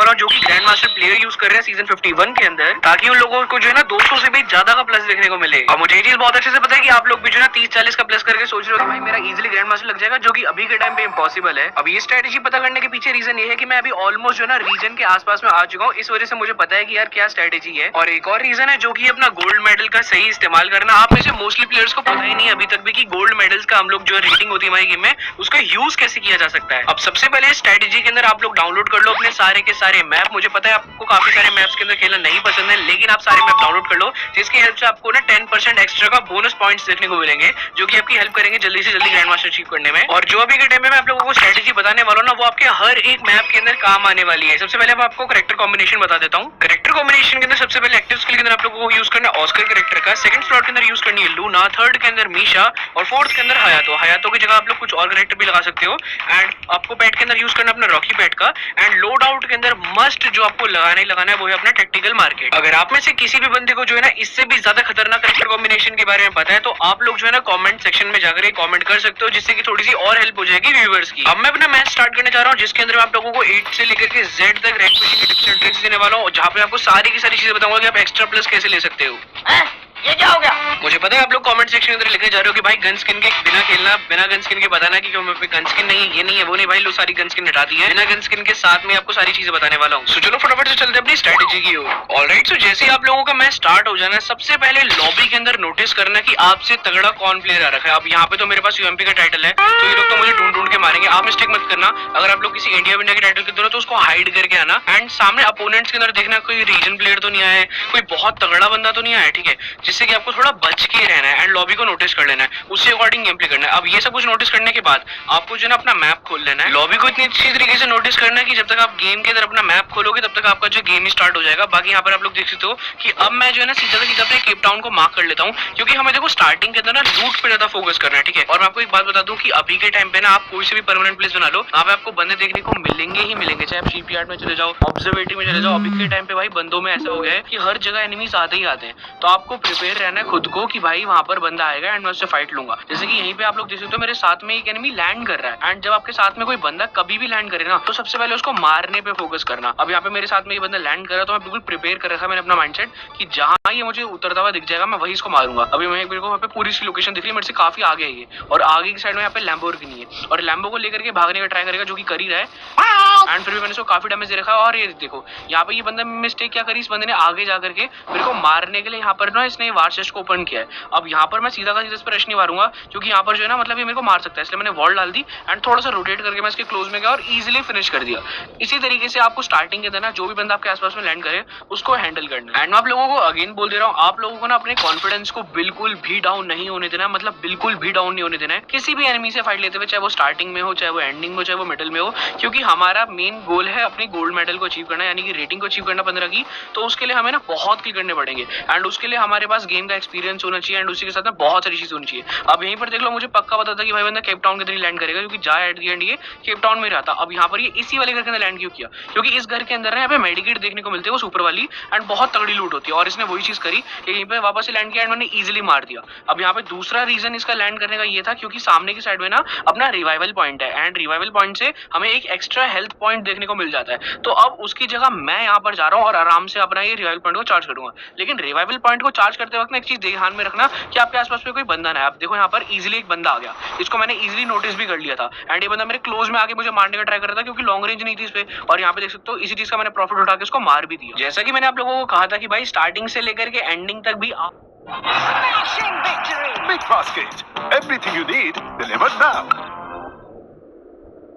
जो कि grand master player use कर रहे हैं सीजन 51 के अंदर, ताकि उन लोगों को जो है ना 200 से भी ज्यादा का प्लस देखने को मिले। और मुझे ये चीज बहुत अच्छे से पता है कि आप लोग भी जो है ना 30-40 का प्लस करके सोच रहे हो कि भाई मेरा इजीली ग्रैंड मास्टर लग जाएगा, जो कि अभी के टाइम पे इम्पॉसिबल है। अब ये स्ट्रेटेजी पता करने के पीछे रीजन ये है कि मैं अभी ऑलमोस्ट जो है ना रीजन के आसपास में आ चुका हूँ, इस वजह से मुझे पता है कि यार क्या स्ट्रेटेजी है। और एक और रीजन है जो कि अपना गोल्ड मेडल का सही इस्तेमाल करना। आप में से मोस्टली प्लेयर्स को पता ही नहीं अभी तक भी कि गोल्ड मेडल्स का हम लोग जो रेटिंग होती है हमारी गेम में, उसका यूज कैसे किया जा सकता है। अब सबसे पहले स्ट्रेटेजी के अंदर आप लोग डाउनलोड कर लो अपने सारे के सारे मैप। मुझे पता है आपको काफी सारे मैप्स के अंदर खेलना नहीं पसंद है, लेकिन आप सारे मैप डाउनलोड कर लो, जिसकी हेल्प से आपको ना 10% एक्स्ट्रा का बोनस पॉइंट्स देखने को मिलेंगे, जो कि आपकी हेल्प करेंगे जल्दी से जल्दी ग्रैंड मास्टर अचीव करने में। और जो अभी के टाइम में मैं आप लोगों को स्ट्रेटेजी बताने वाला हूं ना, वो आपके हर एक मैप के अंदर काम आने वाली है। सबसे पहले मैं आपको कैरेक्टर कॉम्बिनेशन बता देता हूँ। कैरेक्टर कॉम्बिनेशन के अंदर सबसे पहले एक्टिव स्किल के अंदर आप लोगों को यूज करना है ऑस्कर कैरेक्टर का, सेकंड स्लॉट के अंदर यूज करनी है लूना, थर्ड के अंदर मीशा और फोर्थ के अंदर हयातो। हयातो की जगह आप लोग कुछ और कैरेक्टर भी लगा सकते हो। एंड आपको पेट के अंदर यूज करना अपना रॉकी पेट का। एंड लोड आउट के अंदर मस्ट जो आपको लगाना ही लगाना है वो है अपना टेक्टिकल मार्केट। अगर आप में से किसी भी बंदे को जो है ना इससे भी ज्यादा खतरनाक कैरेक्टर कॉम्बिनेशन के बारे में पता है, तो आप लोग जो है ना कमेंट सेक्शन में जाकर कमेंट कर सकते हो, जिससे कि थोड़ी सी और हेल्प हो जाएगी व्यूअर्स की। अब मैं अपना मैच स्टार्ट करने जा रहा हूँ, जिसके अंदर आप लोगों को 8 से लेकर के Z तक रैंक पुशिंग की टिप्स एंड ट्रिक्स देने वाला हूँ, जहाँ पे आपको सारी की सारी चीजें बताऊंगा कि आप एक्स्ट्रा प्लस कैसे ले सकते हो। ये क्या हो गया? मुझे पता है आप लोग कमेंट सेक्शन के अंदर लिखने जा रहे हो कि भाई गन स्किन के बिना खेलना, बिना गन स्किन के बताना कि क्यों पे गन स्किन नहीं, ये नहीं है वो नहीं। भाई लो सारी गन स्किन हटा दी है, बिना गन स्किन के साथ में आपको सारी चीजें बताने वाला हूँ। सो चलो फटाफट से चलते हैं अपनी स्ट्रेटेजी की ओर। ऑलराइट, सो जैसे ही आप लोगों का मैच स्टार्ट हो जाना है, सबसे पहले लॉबी के अंदर नोटिस करना कि आपसे तगड़ा कौन प्लेयर आ रखा है। अब यहाँ पे तो मेरे पास यूएमपी का टाइटल है, तो ये लोग तो मुझे ढूंढ ढूंढ के मारेंगे। आप मिस्टेक मत करना, अगर आप लोग किसी इंडिया के टाइटल के अंदर हो तो उसको हाइड करके आना। एंड सामने अपोनेंट्स के अंदर देखना कोई रीजन प्लेयर तो नहीं आया है, कोई बहुत तगड़ा बंदा तो नहीं आया, ठीक है, जिससे कि आपको थोड़ा बच के रहना है। एंड लॉबी को नोटिस कर लेना है, उससे अकॉर्डिंग गेम प्ले करना है। अब ये सब कुछ नोटिस करने के बाद आपको जो है ना अपना मैप खोल लेना है। लॉबी को इतनी अच्छी तरीके से नोटिस करना है कि जब तक आप गेम के अंदर अपना मैप खोलोगे तब तक आपका जो गेम स्टार्ट हो जाएगा। बाकी यहाँ पर आप लोग देख सकते हो कि अब मैं जो है ना सीधा अपने केप टाउन को मार्क कर लेता हूँ, क्योंकि हमें देखो स्टार्टिंग के अंदर ना लूट पे ज्यादा फोकस करना है, ठीक है। और मैं आपको एक बात बता दूं कि अभी के टाइम पे ना आप कोई से भी परमानेंट प्लेस बना लो, वहाँ पे आपको बंदे देखने को मिलेंगे ही मिलेंगे, चाहे आप शिपयार्ड में चले जाओ, ऑब्जर्वेटरी में चले जाओ। अभी के टाइम पे भाई बंदों में ऐसा हो गया है कि हर जगह एनिमीज आते ही आते हैं, तो आपको प्रिपेयर रहना है खुद को कि भाई वहाँ पर बंदा आएगा एंड मैं उससे फाइट लूंगा। जैसे कि यहीं पे आप लोग देख सकते हो मेरे साथ में एक एनिमी लैंड कर रहा है। एंड जब आपके साथ में कोई बंदा कभी भी लैंड करे ना, तो सबसे पहले उसको मारने पे फोकस करना। अब यहाँ पे मेरे साथ में ये बंदा लैंड कर रहा है, तो मैं बिल्कुल प्रिपेयर कर रखा है मैंने अपना माइंडसेट कि जहां ये मुझे उतरता हुआ दिख जाएगा मैं वही इसको मारूंगा। अभी मेरे को वहाँ पे पूरी सी लोकेशन दिख रही है, मेरे से काफी आगे है ये, और आगे की साइड में यहाँ पे लैम्बोर्गिनी है, और लैम्बो को लेकर के भागने का ट्राई करेगा, जो कि कर ही रहा है। एंड फिर भी मैंने इसको काफी डैमेज दे रखा है। और ये देखो यहाँ पे ये बंदा मिस्टेक क्या करी, इस बंदे ने आगे जाकर के मेरे को मारने के लिए यहाँ पर ना इसने वार चेस्ट को ओपन किया है। अब यहाँ पर मैं सीधा का सीधा इस पर रश नहीं मारूंगा, क्योंकि यहाँ पर जो है ना मतलब ये मेरे को मार सकता है, इसलिए मैंने वॉल डाल दी एंड थोड़ा सा रोटेट करके मैं इसके क्लोज में गया और इजीली फिनिश कर दिया। इसी तरीके से आपको स्टार्टिंग के देना, जो भी बंदा आपके आसपास में लैंड करे उसको हैंडल करना है। एंड मैं आप लोगों को अगेन बोल दे रहा हूँ, आप लोगों को ना अपने कॉन्फिडेंस को बिल्कुल भी डाउन नहीं होने देना है, मतलब बिल्कुल भी डाउन नहीं होने देना है किसी भी एनिमी से फाइट लेते हुए, चाहे वो स्टार्टिंग में हो, चाहे वो एंडिंग में हो, चाहे वो मिडल में हो, क्योंकि हमारा मेन गोल है अपनी गोल्ड मेडल को अचीव करना, यानी कि रेटिंग को अचीव करना 15 की। तो उसके लिए हमें ना बहुत किल करने पड़ेंगे एंड उसके लिए हमारे पास गेम का एक्सपीरियंस होना चाहिए एंड उसी के साथ ना बहुत सारी चीज होनी चाहिए। अब यहीं पर देख लो, मुझे पक्का पता था कि भाई बंदा केप टाउन के अंदर लैंड करेगा, क्योंकि जा एट दी एंड ये केप टाउन में रहता। अब यहाँ पर ये इसी वाले घर के अंदर लैंड क्यों किया, क्योंकि इस घर के अंदर ना यहाँ पे मेडिकेट देखने को मिलते हैं, वो सुपर वाली, एंड बहुत तगड़ी लूट होती है। और इसने वही चीज करी कि यहीं पे वापस से लैंड किया एंड मैंने इजीली मार दिया। अब यहाँ पे दूसरा रीजन इसका लैंड करने का ये था, क्योंकि सामने की साइड में ना अपना रिवाइवल पॉइंट है एंड रिवाइवल पॉइंट से हमें एक एक्स्ट्रा हेल्थ पॉइंट देखने को मिल जाता है। तो अब उसकी जगह मैं यहाँ पर जा रहा हूँ और आराम से अपना ये रिवाइवल पॉइंट को चार्ज करूंगा। लेकिन रिवाइवल पॉइंट को चार्ज करते वक्त ना एक चीज ध्यान में रखना कि आपके आसपास में कोई बंदा ना है। आप देखो यहाँ पर इजीली एक बंदा आ गया, इसको मैंने इजीली नोटिस भी कर लिया था एंड ये बंदा मेरे क्लोज में आके मुझे मारने का ट्राई कर रहा था, क्योंकि लॉन्ग रेंज नहीं थी इस पे। और यहाँ पे देख सकते हो इसी चीज का मैंने प्रॉफिट उठा के इसको मार भी दिया। जैसा कि मैंने आप लोगों को कहा था कि भाई स्टार्टिंग से लेकर के एंडिंग तक भी Big Basket. Everything you need delivered now.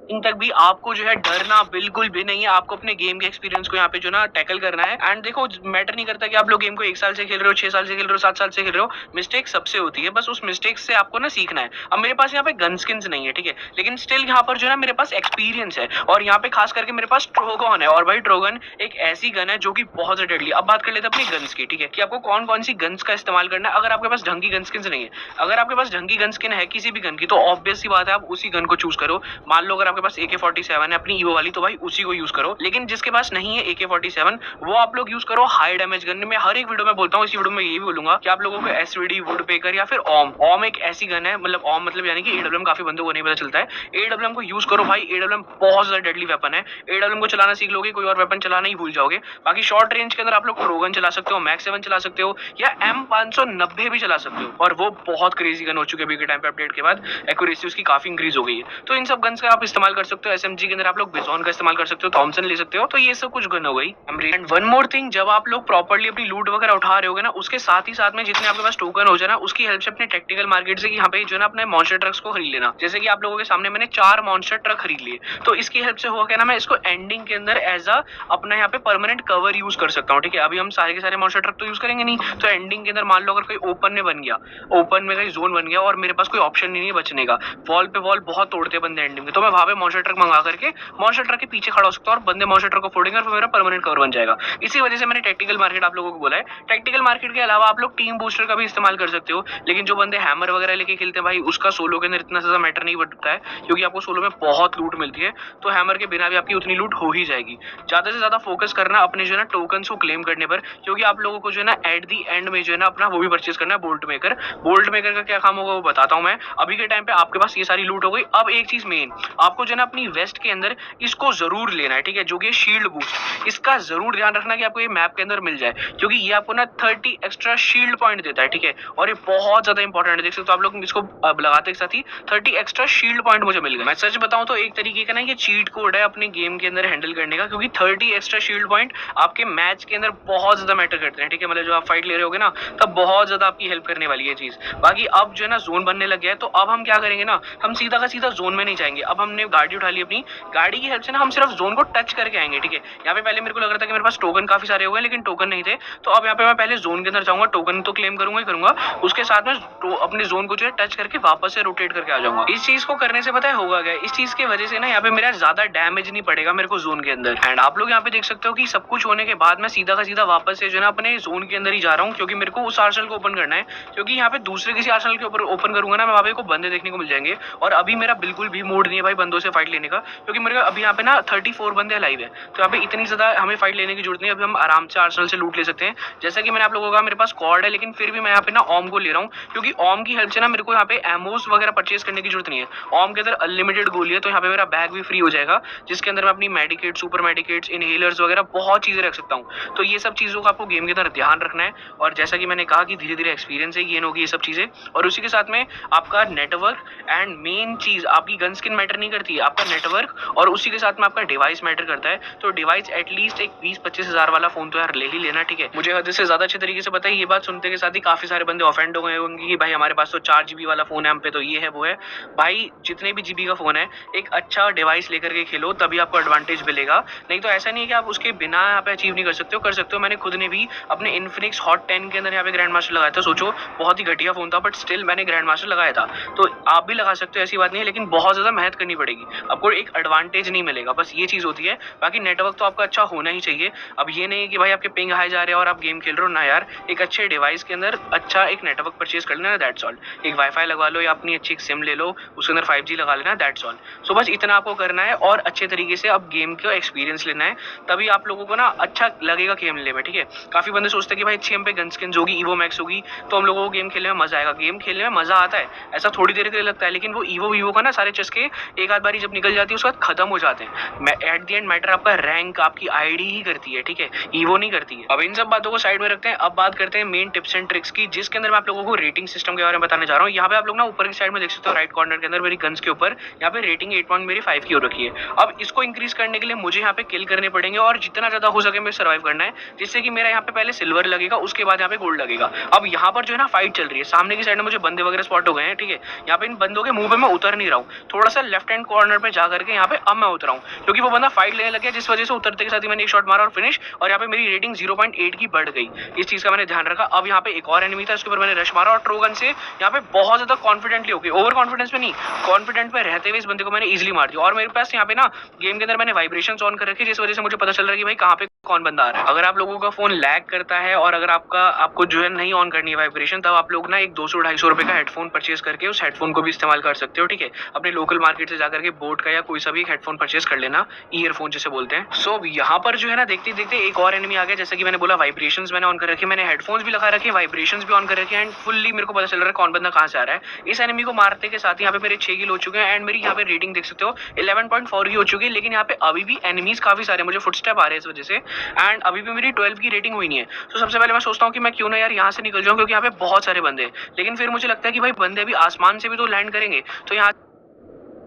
इन तक भी आपको जो है डरना बिल्कुल भी नहीं है। आपको अपने गेम के एक्सपीरियंस को यहाँ पे जो ना टैकल करना है। एंड देखो मैटर नहीं करता कि आप लोग गेम को 1 साल से खेल रहे हो, 6 साल से खेल रहे हो, 7 साल से खेल रहे हो, मिस्टेक सबसे होती है, बस उस मिस्टेक से आपको ना सीखना है। अब मेरे पास यहाँ पे गन स्किन्स नहीं है, ठीक है, लेकिन स्टिल यहाँ पर जो है ना मेरे पास एक्सपीरियंस है, और यहाँ पे खास करके मेरे पास ट्रोगन है। और भाई ट्रोगन एक ऐसी गन है जो कि बहुत ज्यादा डेडली। अब बात कर लेते हैं अपनी गन्स की, ठीक है, कि आपको कौन कौन सी गन्स का इस्तेमाल करना है। अगर आपके पास ढंग की गन स्किन्स नहीं है, अगर आपके पास ढंग की गन स्किन है किसी भी गन की, तो ऑब्वियस सी बात है आप उसी गन को चूज करो। मान लो अगर आपके पास AK-47 है अपनी ईवो वाली, तो भाई उसी को यूज करो। लेकिन जिसके पास नहीं है AK-47, वो आप लोग यूज करो हाई डैमेज गन। मैं हर एक वीडियो में बोलता हूँ, इसी वीडियो में ये भी बोलूंगा कि आप लोगों को SVD, वुडपेकर या फिर ओम एक ऐसी गन है, मतलब ओम मतलब यानी कि AWM, काफी बंदों को नहीं पता चलता है। AWM को यूज करो भाई, AWM बहुत ज्यादा डेडली वेपन है। AWM को चलाना सीख लोगे, कोई और वेपन चलाना ही भूल जाओगे। बाकी शॉर्ट रेंज के अंदर आप लोग प्रोगन चला सकते हो, मैक्स 7 चला सकते हो, या M590 भी चला सकते हो, और वो बहुत क्रेजी गन हो चुकी है अभी के टाइम पे। अपडेट के बाद एक्यूरेसी उसकी काफी इंक्रीज हो गई है। तो इन सब गन्स का आप इस्तेमाल कर सकते हो। SMG के अंदर आप लोग बिजॉन का इस्तेमाल कर सकते हो, थॉमसन ले सकते हो। तो ये सब कुछ गन हो गई। एंड वन मोर थिंग, जब आप लोग प्रॉपर्ली अपनी लूट वगैरह उठा रहे होगे ना, उसके साथ ही साथ में जितने आपके पास टोकन हो जाए ना, उसकी हेल्प से अपने टेक्टिकल मार्केट से यहाँ पे जो है ना अपने मॉन्स्टर ट्रक्स को खरीद लेना। जैसे कि आप लोगों के सामने मैंने 4 मॉन्स्टर ट्रक खरीद लिए, तो इसकी हेल्प से होगा क्या ना, मैं इसको एंडिंग के अंदर एज अ अपना यहाँ पे परमानेंट कवर यूज कर सकता हूँ। ठीक है, अभी हम सारे के सारे मॉन्स्टर ट्रक तो यूज करेंगे नहीं, तो एंडिंग के अंदर मान लो अगर कोई ओपन में बन गया, ओपन में कहीं जोन बन गया और मेरे पास कोई ऑप्शन नहीं है बचने का, वॉल पे वॉल बहुत तोड़ते बंदे एंडिंग में, तो मैं वहां पे मॉन्स्टर ट्रक मंगा करके मॉन्स्टर ट्रक के पीछे खड़ा हो सकता हूँ और बंदे मॉन्स्टर ट्रक को फोड़ेंगे और मेरा परमानेंट कवर बन जाएगा। इसी वजह से मैंने टेक्टिकल मार्केट आप लोगों को बोला है। टेक्टिकल मार्केट के अलावा आप लोग टीम बूस्टर का भी इस्तेमाल कर सकते हो, लेकिन जो बंदे हैमर वगैरह लेके खेलते हैं भाई, उसका सोलो के अंदर इतना ज्यादा मैटर नहीं बनता है, क्योंकि आपको सोलो में बहुत लूट मिलती है, तो हैमर के बिना भी आपकी उतनी लूट हो ही जाएगी। ज्यादा से ज्यादा फोकस करना अपने जो है ना टोकन को क्लेम करने पर, क्योंकि आप लोगों को जो है ना एट दी एंड में जो है ना अपना वो भी परचेज करना है, बोल्ट मेकर। बोल्ट मेकर का क्या काम होगा वो बताता हूँ मैं। अभी के टाइम पे आपके पास ये सारी लूट हो गई। अब एक चीज मेन, आपको जो है ना अपनी वेस्ट के अंदर इसको जरूर लेना है, ठीक है, जो कि शील्ड बूस्ट। इसका जरूर ध्यान रखना कि आपको ये मैप के अंदर मिल जाए, क्योंकि ये आपको ना 30 एक्स्ट्रा शील्ड पॉइंट देता है। ठीक है, और ये बहुत ज्यादा इंपॉर्टेंट है। देख सकते हो आप लोग इसको लगाते एक साथ ही 30 एक्स्ट्रा शील्ड पॉइंट मुझे मिल गए। मैं सच बताऊं तो एक तरीके का ना ये चीट कोड है अपने गेम के अंदर हैंडल करने का, क्योंकि 30 एक्स्ट्रा शील्ड पॉइंट आपके मैच के अंदर बहुत ज्यादा मैटर करते हैं। ठीक है, मतलब जो आप फाइट ले रहे होगे ना, तब बहुत ज्यादा आपकी हेल्प करने वाली है चीज। बाकी अब जो है ना जोन बनने लग गया है, तो अब हम क्या करेंगे ना, हम सीधा का सीधा जोन में नहीं जाएंगे। अब हमने गाड़ी उठा ली, अपनी गाड़ी की हेल्प से ना हम सिर्फ जोन को टच करके आएंगे। ठीक है, यहाँ पे पहले मेरे को लग रहा था कि मेरे पास टोकन काफी सारे हो गए, लेकिन टोकन नहीं थे, तो अब यहाँ पे मैं पहले जोन के अंदर जाऊंगा, टोकन तो क्लेम करूंगा ही करूंगा, उसके साथ में अपने जोन को जो है टच करके वापस से रोटेट करके आ जाऊंगा। इस चीज को करने से पता है होगा क्या, इस चीज की वजह से ना यहाँ पे मेरा ज्यादा डैमेज नहीं पड़ेगा मेरे को जोन के अंदर। एंड आप लोग यहाँ पे देख सकते हो कि सब कुछ होने के बाद मैं सीधा का सीधा वापस से जो है ना अपने जोन के अंदर ही जा रहा हूँ, क्योंकि मेरे को उस आर्सेनल को ओपन करना है। क्योंकि यहाँ पे दूसरे किसी आर्सेनल के ऊपर ओपन करूंगा ना, मैं वहाँ पे को बंदे देखने को मिल जाएंगे, और अभी मेरा बिल्कुल भी मूड नहीं है भाई बंदों से फाइट लेने का, क्योंकि मेरे अभी यहाँ पे ना 34 बंदे लाइव है, तो यहाँ पे इतनी ज्यादा हमें फाइट लेने की जरूरत नहीं है। अभी हम आराम से आर्सेनल से लूट ले सकते हैं। जैसा कि मैंने आप लोगों को कहा मेरे पास कॉर्ड है, लेकिन फिर भी मैं यहाँ पे ना ओम को ले रहा हूँ, क्योंकि ओम की हेल्प से ना मेरे को यहाँ पे एमोस वगैरह परचेज करने की जरूरत नहीं है। ओम के अंदर अनलिमिटेड गोली है, तो यहाँ पे मेरा बैग भी फ्री हो जाएगा, जिसके अंदर मैं अपनी मेडिकेट, सुपर मेडिकेट्स, इनहेलर्स वगैरह बहुत चीजें रख सकता हूँ। तो ये सब चीजों का आपको गेम के अंदर ध्यान रखना है, और जैसा कि मैंने कहा कि धीरे धीरे एक्सपीरियंस से गेन होगी ये सब चीजें, और उसी के साथ में आपका नेटवर्क। एंड मेन चीज, आपकी गन स्किन मैटर नहीं करती है, आपका नेटवर्क, और उसी के साथ में आपका डिवाइस मैटर करता है। तो डिवाइस एटलीस्ट एक 20-25 हजार वाला फोन तो यार ले ही लेना। ठीक है, मुझे हद से ज्यादा अच्छे तरीके से पता है। ये बात सुनते के साथ ही काफी सारे बंदे ऑफेंड हो गए होंगे कि भाई हमारे पास तो 4 GB वाला फोन है, हम पे तो ये है वो है। भाई जितने भी GB का फोन है, एक अच्छा डिवाइस लेकर के खेलो, तभी आपको एडवांटेज मिलेगा। नहीं तो ऐसा नहीं है कि आप उसके बिना यहाँ पे अचीव नहीं कर सकते हो, कर सकते हो। मैंने खुद ने भी अपने इन्फिनिक्स हॉट 10 के अंदर यहाँ पे ग्रैंड मास्टर लगाया था। सोचो बहुत ही घटिया फोन था, बट स्टिल मैंने ग्रैंड मास्टर लगाया था। तो आप भी लगा सकते हो, ऐसी बात नहीं है, लेकिन बहुत ज्यादा मेहनत करनी पड़ेगी, आपको एक एडवांटेज नहीं मिलेगा, बस ये चीज होती है। बाकी नेटवर्क तो आपका अच्छा होना ही चाहिए। अब ये नहीं है कि भाई आपके पिंग हाई जा रहे हैं और आप गेम खेल रहे हो ना, यार एक अच्छे डिवाइस के अंदर अच्छा एक नेटवर्क परचेज कर लेना, दैट्स ऑल। एक वाईफाई लगवा लो या अपनी अच्छी एक सिम ले लो, उसके अंदर 5G लगा लेना, दैट्स ऑल। सो बस इतना आपको करना है, और अच्छे तरीके से अब गेम का एक्सपीरियंस लेना है, तभी आप लोगों को ना अच्छा लगेगा गेम लेने में। ठीक है, काफी बंदे सोचते हैं कि भाई अच्छी हम पे गन स्किन होगी, ईवो मैक्स होगी, तो हम लोगों को गेम खेलने में मजा आएगा। गेम खेलने में मजा आता है, ऐसा थोड़ी देर के लिए लगता है, लेकिन वो ईवो का ना सारे चस्के एक आध बारी जब निकल जाती है उसके बाद खत्म हो जाते हैं। एट दी एंड मैटर आपका रैंक, आपकी आईडी ही करती है। ठीक है, ईवो नहीं करती है। अब इन सब बातों को साइड में रखते हैं, अब बात करते हैं मेन टिप्स एंड ट्रिक्स की, जिसके अंदर मैं आप लोगों को रेटिंग सिस्टम के बारे में बताने जा रहा हूँ। यहाँ पे आप लोग ना ऊपर की साइड में देख सकते हो, राइट कॉर्नर के अंदर मेरी गन्स के ऊपर यहाँ पे रेटिंग 8.5 की हो रखी है। अब इसको इंक्रीज करने के लिए मुझे यहाँ पे किल करने पड़ेंगे, और जितना ज्यादा हो सके मैं सर्वाइव करना है, जिससे कि मेरा यहाँ पे पहले सिल्वर लगेगा, उसके बाद यहाँ पे गोल्ड लगेगा। अब यहाँ पर जो है ना फाइट चल रही है, सामने की साइड में मुझे बंदे वगैरह स्पॉट हो गए हैं। ठीक है, यहाँ पे इन बंदों के मुंह पे मैं उतर नहीं रहा हूँ, थोड़ा सा लेफ्ट हैंड कॉर्नर पे जा करके यहाँ पे अब मैं उतरा हूँ, क्योंकि वो बंदा फाइट लेने लग गया, जिस वजह से उतरते के साथ ही मैंने एक शॉट मारा और फिनिश, और यहाँ पे मेरी रेटिंग 0.8 की बढ़ गई। इस चीज का मैंने ध्यान रखा। अब यहाँ पे एक और एनिमी था, उसके ऊपर मैंने रश मारा, और ट्रोगन से यहाँ पे बहुत ज्यादा कॉन्फिडेंटली हो गई, ओवर कॉन्फिडेंस में नहीं, कॉन्फिडेंट पे रहते हुए इस बंदे को मैंने इजिली मार दिया। और मेरे पास यहाँ पे ना गेम के अंदर मैंने वाइब्रेशन ऑन कर रखी, जिस वजह से मुझे पता चल रहा है कि भाई कहाँ पे कौन बंदा आ रहा है। अगर आप लोगों का फोन लैग करता है, और अगर आपको जो है नहीं ऑन करनी है वाइब्रेशन, तब आप लोग ना एक 200-250 रुपए का हेडफोन परचेज करके उस हेडफोन को भी इस्तेमाल कर सकते हो। ठीक है, अपने लोकल मार्केट से जाकर जाके बोट का या कोई सा भी हेडफोन परचेज कर लेना, ईयरफोन जिसे बोलते हैं। सो यहाँ पर जो है ना देखते देखते एक और एनिमी आ गया। जैसे कि मैंने बोला वाइब्रेशंस मैंने ऑन कर रखे, मैंने हेडफोन्स भी लगा रखे, वाइब्रेशंस भी ऑन कर रखे एंड फुल्ली मेरे को पता चल रहा है कौन बंदा कहाँ से आ रहा है। इस एनिमी को मारते के साथ यहाँ पे मेरे 6 किल हो चुके हैं एंड मेरी यहाँ पे रेटिंग देख सकते हो 11.4 की हो चुकी है। लेकिन यहाँ पे अभी भी एनिमीज काफी सारे, मुझे फुटस्टेप आ रहे हैं इस वजह से एंड अभी भी मेरी 12 की रेटिंग हुई नहीं है। तो सबसे पहले मैं सोचता हूँ कि मैं क्यों ना यार यहाँ से निकल जाऊँ, क्योंकि यहाँ पे बहुत सारे बंदे हैं। लेकिन फिर मुझे लगता है कि भाई बंदे अभी आसमान से भी तो लैंड करेंगे, तो यहाँ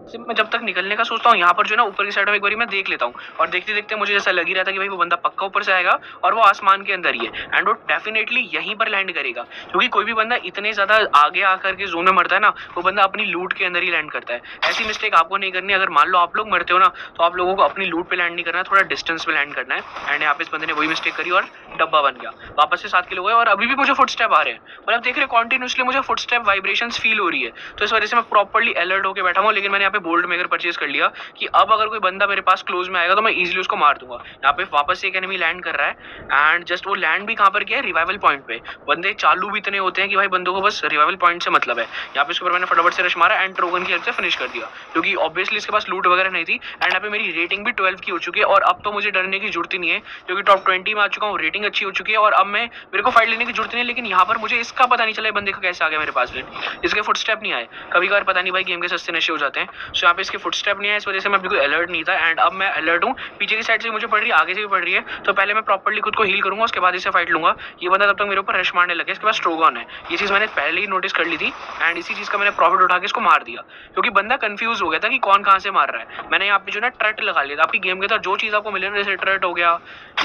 से मैं जब तक निकलने का सोचता हूँ यहाँ पर जो है ना ऊपर की साइड में एक बारी मैं देख लेता हूँ और देखते देखते मुझे जैसा लग ही रहा था कि भाई वो बंदा पक्का ऊपर से आएगा और वो आसमान के अंदर ही है एंड वो डेफिनेटली यहीं पर लैंड करेगा। क्योंकि कोई भी बंदा इतने ज्यादा आगे आकर के जोन में मरता है ना, वो बंदा अपनी लूट के अंदर ही लैंड करता है। ऐसी मिस्टेक आपको नहीं करनी। अगर मान लो आप लोग मरते हो ना, तो आप लोगों को अपनी लूट पे लैंड नहीं करना है, थोड़ा डिस्टेंस पे लैंड करना है। एंड यहाँ पे इस बंदे ने वही मिस्टेक करी और डब्बा बन गया। वापस से 7 किलो हुए और अभी भी मुझे फुटस्टेप आ रहे हैं और अब देख रहे कॉन्टिन्यूसली मुझे फुटस्टेप वाइब्रेशंस फील हो रही है। तो इस वजह से मैं प्रॉपर्ली अलर्ट होकर बैठा हूँ। लेकिन मैंने यहाँ पे बोल्ट मेकर परचेज कर लिया कि अब अगर कोई बंदा मेरे पास क्लोज में आएगा तो मैं इजीली उसको मार दूंगा। यहाँ पे वापस से एक एनिमी लैंड कर रहा है एंड जस्ट वो लैंड भी कहाँ पर किया है, रिवाइवल पॉइंट पे। बंदे चालू भी इतने होते हैं कि भाई बंदों को बस रिवाइवल पॉइंट से मतलब है। यहाँ पे इसके ऊपर मैंने फटाफट से रश मारा एंड ट्रोगन की हेल्प से फिनिश कर दिया, क्योंकि ऑब्वियसली इसके पास लूट वगैरह नहीं थी। एंड यहाँ पे मेरी रेटिंग भी 12 की हो चुकी है और अब तो मुझे डरने की जरूरत ही नहीं है, क्योंकि टॉप 20 में आ चुका हूँ, रेटिंग अच्छी हो चुकी है और अब मेरे को फाइट लेने की जरूरत नहीं है। लेकिन यहाँ पर मुझे इसका पता नहीं चला बंदे का कैसे आ गया मेरे पास में, इसके फुटस्टेप नहीं आए। कभी कभार पता नहीं भाई गेम के सस्ते नशे हो जाते हैं। सो यहाँ पे इसके फुटस्टेप नहीं आए, इस वजह से मैं बिल्कुल अलर्ट नहीं था एंड अब मैं अलर्ट हूँ। पीछे की साइड से मुझे पड़ रही है, आगे से भी पड़ रही है, तो पहले मैं प्रॉपर्ली खुद को हील करूंगा, उसके बाद इसे फाइट लूंगा। ये बंदा तब तक मेरे ऊपर रश मारने लगे, इसके पास ट्रोगन है। ये चीज मैंने पहले ही नोटिस कर ली थी एंड इसी चीज का मैंने प्रॉफिट उठा के इसको मार दिया, क्योंकि बंदा कंफ्यूज हो गया था कि कौन कहाँ से मार रहा है। मैंने यहाँ पे जो ना ट्रट लगा लिया था। आपकी गेम के अंदर जो चीज आपको मिले ना, जैसे ट्रट हो गया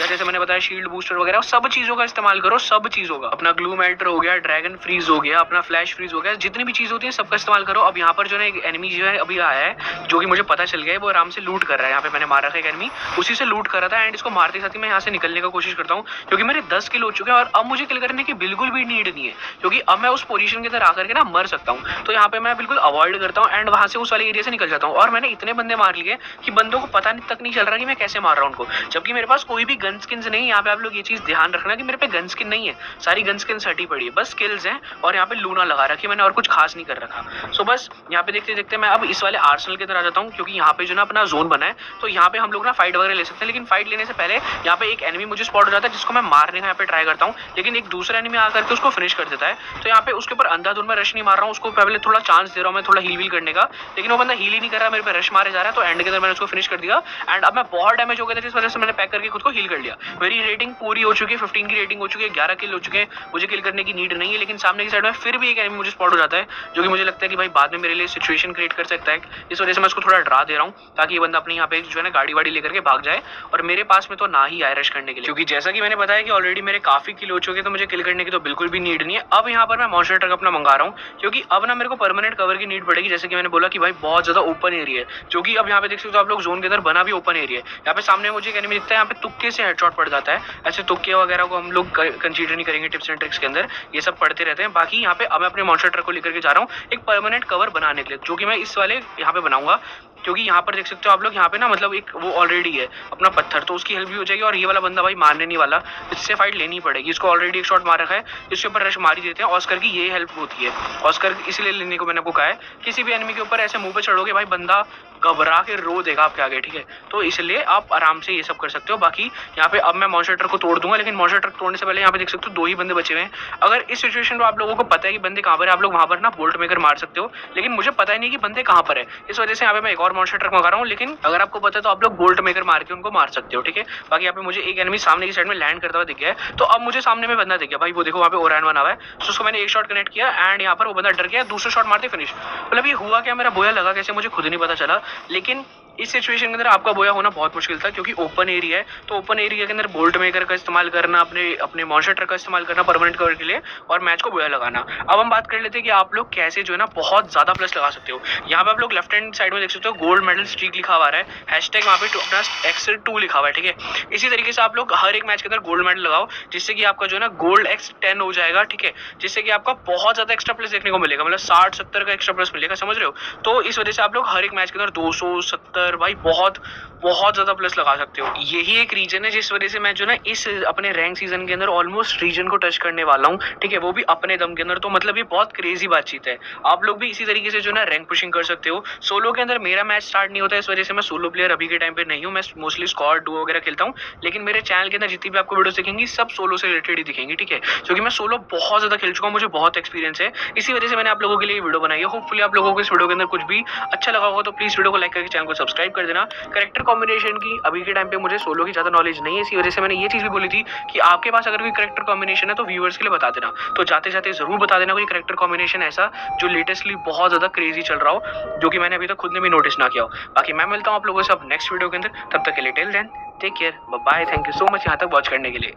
या जैसे मैंने बताया शील्ड बूस्टर वगैरह, सब चीजों का इस्तेमाल करो, सब चीजों का। अपना ग्लू मेल्टर हो गया, ड्रैगन फ्रीज हो गया, अपना फ्लैश फ्रीज हो गया, जितनी भी चीज होती है सबका इस्तेमाल करो। अब यहाँ पर जो है एक एनिमी जो है अभी आया है, जो कि मुझे पता चल गया है, वो आराम से लूट कर रहा है। यहाँ पे मैंने मार रखा है एनिमी, उसी से लूट कर रहा था एंड इसको मारते साथ ही मैं यहाँ से निकलने का कोशिश करता हूँ, क्योंकि मेरे 10 किल हो चुके हैं और अब मुझे किल करने की बिल्कुल भी नीड नहीं है, क्योंकि अब मैं उस पोजीशन के अंदर आकर के ना मर सकता हूँ। तो यहाँ पे मैं बिल्कुल अवॉइड करता हूँ एंड वहां से उस वाले एरिया से निकल जाता हूँ। और मैंने इतने बंदे मार लिए कि बंदों को पता तक नहीं चल रहा कि मैं कैसे मार रहा हूँ उनको, जबकि मेरे पास कोई भी गन स्किन्स नहीं। यहाँ पे आप लोग ये चीज ध्यान रखना कि मेरे पे गन स्किन नहीं है, सारी गन स्किन हटी पड़ी है, बस स्किल्स हैं और यहाँ पे लूना लगा रखी मैंने और कुछ खास नहीं कर रखा। सो बस यहाँ पे देखते देखते मैं अब इस वाले आर्सेनल के अंदर आ जाता हूँ, क्योंकि यहाँ पे जो ना अपना जोन बना है, तो यहाँ पे हम लोग ना फाइट वगैरह ले सकते हैं। लेकिन फाइट लेने से पहले यहाँ पे एक एनिमी मुझे स्पॉट हो जाता है, जिसको मैं मारने का यहाँ पे ट्राई करता हूँ, लेकिन एक दूसरा एनिमी आकर के उसको फिनिश कर देता है। तो यहाँ पे उसके ऊपर अंधाधुंध में रश नहीं मार रहा हूँ, उसको पहले थोड़ा चांस दे रहा हूँ मैं थोड़ा हील व्हील करने का, लेकिन वो बंदा हील ही नहीं कर रहा, मेरे पे रश मारे जा रहा है। तो एंड के अंदर मैंने उसको फिनिश कर दिया एंड अब मैं बहुत डैमेज हो गया था, जिस वजह से मैंने पैक करके खुद को हील कर लिया। मेरी रेटिंग पूरी हो चुकी है, 15 की रेटिंग हो चुकी है, 11 किल हो चुके हैं, मुझे किल करने की नीड नहीं है। लेकिन सामने की साइड में फिर भी एक एनिमी मुझे स्पॉट हो जाता है, जो कि मुझे लगता है कि भाई बाद में मेरे लिए सिचुएशन क्रिएट कर सकता है। इस वजह से मैं उसको थोड़ा डरा दे रहा हूँ, ताकि ये बंदा अपने यहाँ पे जो है ना गाड़ी वाड़ी लेकर के भाग जाए और मेरे पास में तो ना ही आए रश करने के लिए। क्योंकि जैसा कि मैंने बताया कि ऑलरेडी मेरे काफी किल हो चुके हैं, तो मुझे किल करने की तो बिल्कुल भी नीड नहीं है। अब यहाँ पर मैं मॉन्स्टर ट्रक अपना मंगा रहा हूँ, क्योंकि अब ना मेरे को परमानेंट कवर की नीड पड़ेगी। जैसे कि मैंने बोला कि भाई बहुत ज्यादा ओपन एरिया है, जो कि अब यहाँ पे देख सकते हो आप लोग जोन के अंदर बना भी ओपन एरिया है। यहाँ पे सामने मुझे एक एनिमी दिखता है, यहाँ पे तुक्के से हेडशॉट पड़ जाता है। ऐसे तुक्के वगैरह को हम लोग कंसीडर नहीं करेंगे टिप्स एंड ट्रिक्स के अंदर, ये सब पढ़ते रहते हैं। बाकी यहाँ पे अब मैं अपने मॉन्स्टर ट्रक को लेकर के जा रहा हूँ एक परमानेंट कवर बनाने के लिए, जो कि मैं इस वाले यहाँ पे बनाऊंगा। क्योंकि यहाँ पर देख सकते हो आप लोग, यहाँ पे ना मतलब एक वो ऑलरेडी है अपना पत्थर, तो उसकी हेल्प भी हो जाएगी और ये वाला बंदा भाई मारने नहीं वाला, इससे फाइट लेनी पड़ेगी। इसको ऑलरेडी एक शॉट मार रखा है, इसके ऊपर रश मार ही देते हैं। ऑस्कर की ये हेल्प होती है, ऑस्कर इसलिए लेने को मैंने आपको कहा है। किसी भी एनिमी के ऊपर ऐसे मुंह पे चढ़ोगे भाई बंदा घबरा के रो देगा आपके आगे, ठीक है। तो इसलिए आप आराम से ये सब कर सकते हो। बाकी यहाँ पे अब मैं मॉन्स्टर ट्रक को तोड़ दूंगा, लेकिन मॉन्स्टर ट्रक तोड़ने से पहले यहाँ पे देख सकते हो 2 ही बंदे बचे हुए हैं। अगर इस सिचुएशन में आप लोगों को पता है कि बंदे कहाँ पर है, आप लोग वहाँ पर ना बोल्ट मेकर मार सकते हो, लेकिन मुझे पता ही नहीं कि बंदे कहाँ पर है। इस वजह से यहाँ पे मैं एक और मॉन्स्टर ट्रक मंगा रहा हूँ, लेकिन अगर आपको पता है तो आप लोग बोल्ट मेकर मार के उनको मार सकते हो, ठीक है। बाकी यहाँ पे मुझे एक एनिमी सामने की साइड में लैंड करता हुआ दिख गया है, तो अब मुझे सामने में बंदा दिख गया भाई, वो देखो वहाँ पे ओरान बना हुआ है। तो उसको मैंने एक शॉट कनेक्ट किया एंड यहाँ पर वो बंदा डर गया, दूसरा शॉट मारते फिनिश। मतलब ये हुआ क्या, मेरा बोया लगा कैसे मुझे खुद नहीं पता चला। लेकिन इस सिचुएशन के अंदर आपका बोया होना बहुत मुश्किल था, क्योंकि ओपन एरिया है। तो ओपन एरिया के अंदर बोल्ट मेकर का इस्तेमाल करना, अपने मॉन्स्टर ट्रक का इस्तेमाल करना परमानेंट कवर के लिए और मैच को बोया लगाना। अब हम बात कर लेते हैं कि आप लोग कैसे जो है ना बहुत ज्यादा प्लस लगा सकते हो। यहाँ पे आप लोग लेफ्ट हैंड साइड में देख सकते हो गोल्ड मेडल स्ट्रीक लिखा हुआ है, हैशटैग वहाँ पे अपना X2 लिखा हुआ है, ठीक है। इसी तरीके से आप लोग हर एक मैच के अंदर गोल्ड मेडल लगाओ, जिससे कि आपका जो है ना गोल्ड X10 हो जाएगा, ठीक है। जिससे कि आपका बहुत ज्यादा एक्स्ट्रा प्लस देखने को मिलेगा, मतलब 60-70 का एक्स्ट्रा प्लस मिलेगा, समझ रहे हो। तो इस वजह से आप लोग हर एक मैच के अंदर 200, 70, कर भाई बहुत बहुत ज्यादा प्लस लगा सकते हो। यही एक रीजन है जिस वजह से मैं जो ना इस अपने रैंक सीजन के अंदर ऑलमोस्ट रीजन को टच करने वाला हूँ, ठीक है, वो भी अपने दम के अंदर। तो मतलब ये बहुत क्रेजी बातचीत है। आप लोग भी इसी तरीके से जो ना रैंक पुशिंग कर सकते हो। सोलो के अंदर मेरा मैच स्टार्ट नहीं होता, इस वजह से मैं सोलो प्लेयर अभी के टाइम पे नहीं हूँ। मैं मोस्टली स्क्वाड डुओ वगैरह खेलता हूँ, लेकिन मेरे चैनल के अंदर जितनी भी आपको वीडियोस दिखेंगी सब सोलो से रिलेटेड ही दिखेंगी, ठीक है, क्योंकि मैं सोलो बहुत ज्यादा खेल चुका हूँ, मुझे बहुत एक्सपीरियंस है। इसी वजह से मैंने आप लोगों के लिए वीडियो बनाई है। होपफुली आप लोगों को इस वीडियो के अंदर कुछ भी अच्छा लगा होगा, तो प्लीज वीडियो को लाइक करके चैनल को सब्सक्राइब कर देना। करेक्टर कॉम्बिनेशन की अभी के टाइम पे मुझे सोलो की ज्यादा नॉलेज नहीं है, इसी वजह से मैंने ये चीज भी बोली थी कि आपके पास अगर कोई करेक्टर कॉम्बिनेशन है तो व्यूअर्स के लिए बता देना। तो जाते जाते जरूर बता देना कोई करेक्टर कॉम्बिनेशन ऐसा जो लेटेस्टली बहुत ज्यादा क्रेजी चल रहा हो, जो कि मैंने अभी तक खुद ने भी नोटिस ना किया हो। बाकी मैं मिलता हूँ आप लोगों से अब नेक्स्ट वीडियो के अंदर, तब तक के लिए till then take care, bye, thank you so much यहाँ तक वॉच करने के लिए।